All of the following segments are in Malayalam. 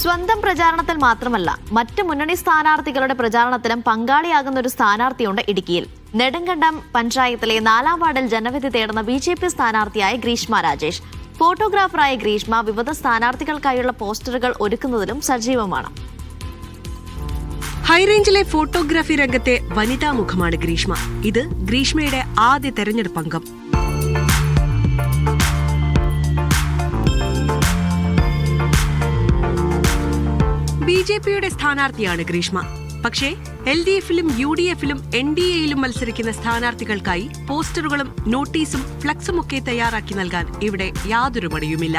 സ്വന്തം പ്രചാരണത്തിൽ മാത്രമല്ല മറ്റ് മുന്നണി സ്ഥാനാർത്ഥികളുടെ പ്രചാരണത്തിലും പങ്കാളിയാകുന്ന ഒരു സ്ഥാനാർത്ഥിയുണ്ട് ഇടുക്കിയിൽ. നെടുങ്കണ്ടം പഞ്ചായത്തിലെ 4-ാം വാർഡിൽ ജനവിധി തേടുന്ന BJP സ്ഥാനാർത്ഥിയായ ഗ്രീഷ്മ രാജേഷ്. ഫോട്ടോഗ്രാഫറായ ഗ്രീഷ്മ വിവിധ സ്ഥാനാർത്ഥികൾക്കായുള്ള പോസ്റ്ററുകൾ ഒരുക്കുന്നതിലും സജീവമാണ്. ഹൈറേഞ്ചിലെ ഫോട്ടോഗ്രാഫി രംഗത്തെ വനിതാ മുഖമാണ് ഗ്രീഷ്മ. ഇത് ഗ്രീഷ്മയുടെ ആദ്യ തെരഞ്ഞെടുപ്പ് അംഗം. BJPയുടെ സ്ഥാനാർത്ഥിയാണ് ഗ്രീഷ്മ. പക്ഷേ LDFിലും UDFിലും NDAയിലും മത്സരിക്കുന്ന സ്ഥാനാർത്ഥികൾക്കായി പോസ്റ്ററുകളും നോട്ടീസും ഫ്ലക്സുമൊക്കെ തയ്യാറാക്കി നൽകാൻ ഇവിടെ യാതൊരു മടിയുമില്ല.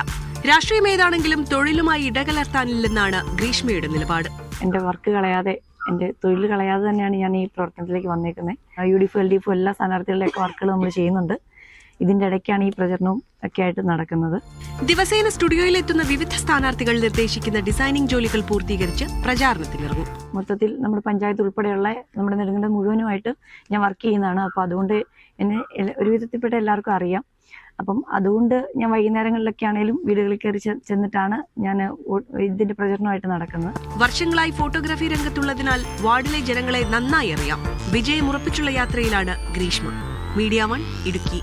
രാഷ്ട്രീയം ഏതാണെങ്കിലും തൊഴിലുമായി ഇടകലർത്താനില്ലെന്നാണ് ഗ്രീഷ്മയുടെ നിലപാട്. എന്റെ വർക്ക് കളയാതെ, എന്റെ തൊഴിൽ കളയാതെ തന്നെയാണ് ഞാൻ ഈ പ്രവർത്തനത്തിലേക്ക് വന്നേക്കുന്നത്. UDF LDF എല്ലാ സ്ഥാനാർത്ഥികളുടെയൊക്കെ വർക്കുകൾ നമ്മൾ ചെയ്യുന്നുണ്ട്. ഇതിന്റെ ഇടയ്ക്കാണ് ഈ പ്രചരണവും ഒക്കെ ആയിട്ട് നടക്കുന്നത്. ദിവസേന സ്റ്റുഡിയോയിലെത്തുന്ന വിവിധ സ്ഥാനാർത്ഥികൾ നിർദ്ദേശിക്കുന്ന ഡിസൈനിങ് ജോലികൾ പൂർത്തീകരിച്ച് പ്രചാരണത്തിനിറങ്ങും. മൊത്തത്തിൽ നമ്മുടെ പഞ്ചായത്ത് ഉൾപ്പെടെയുള്ള നമ്മുടെ നെടുങ്കണ്ടം മുഴുവനുമായിട്ട് ഞാൻ വർക്ക് ചെയ്യുന്നതാണ്. അപ്പോൾ അതുകൊണ്ട് എന്നെ ഒരു വിധത്തിൽപ്പെട്ട എല്ലാവർക്കും അറിയാം. അപ്പം അതുകൊണ്ട് ഞാൻ വൈകുന്നേരങ്ങളിലൊക്കെ ആണെങ്കിലും വീടുകളിൽ കയറി ചെന്നിട്ടാണ് ഞാൻ ഇതിന്റെ പ്രചരണമായിട്ട് നടക്കുന്നത്. വർഷങ്ങളായി ഫോട്ടോഗ്രാഫി രംഗത്തുള്ളതിനാൽ വാർഡിലെ ജനങ്ങളെ നന്നായി അറിയാം. വിജയം ഉറപ്പിച്ചുള്ള യാത്രയിലാണ് ഗ്രീഷ്മ. മീഡിയ 1 ഇടുക്കി.